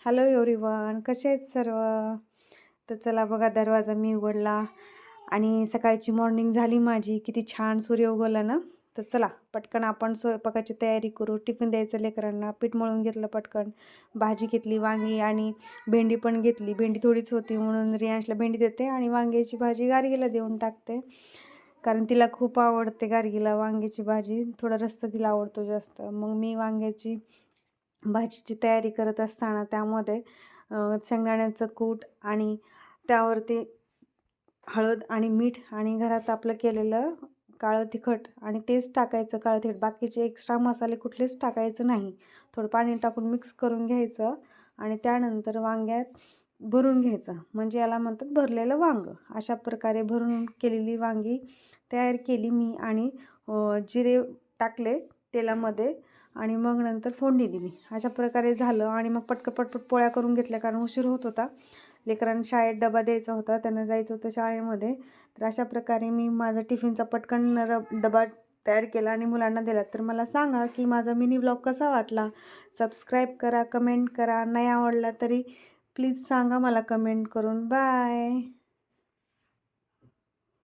Hello everyone, कसे आहेत सर्व? तर चला बघा, दरवाजा मी उघडला आणि सकाळची मॉर्निंग झाली माझी. किती छान सूर्य उगवला ना. तर चला पटकन आपण स्वयंपाकाची तयारी करू. टिफिन द्यायचं लेकरांना. पीठ मळून घेतलं पटकन. भाजी घेतली, वांगी आणि भेंडी पण घेतली. भेंडी थोडीच होती म्हणून रियांशला भेंडी देते आणि वांग्याची भाजी गार्गीला देऊन टाकते, कारण तिला खूप आवडते गार्गीला वांग्याची भाजी. थोडा रस्सा तिला आवडतो जास्त. मग मी वांग्याची भाजीची तयारी करत असताना त्यामध्ये शेंगदाण्याचं कूट आणि त्यावरती हळद आणि मीठ आणि घरात आपलं केलेलं काळं तिखट आणि तेच टाकायचं, काळं तिखट. बाकीचे एक्स्ट्रा मसाले कुठलेच टाकायचं नाही. थोडं पाणी टाकून मिक्स करून घ्यायचं आणि त्यानंतर वांग्यात भरून घ्यायचं, म्हणजे याला म्हणतात भरलेलं वांगं. अशा प्रकारे भरून केलेली वांगी तयार केली मी आणि जिरे टाकले तेलामध्ये आणि मग नंतर फोडणी दिली. अशा प्रकारे झालं आणि मग पटपट पोळ्या करून घेतल्या, कारण उशीर होत होता. लेकरांना शाळेत डबा द्यायचा होता, त्यांना जायचं होतं शाळेमध्ये. तर अशा प्रकारे मी माझा टिफिनचा पटकन डबा तयार केला आणि मुलांना दिला. तर मला सांगा की माझा मिनी ब्लॉग कसा वाटला. सबस्क्राईब करा, कमेंट करा. नाही आवडला तरी प्लीज सांगा मला कमेंट करून. बाय.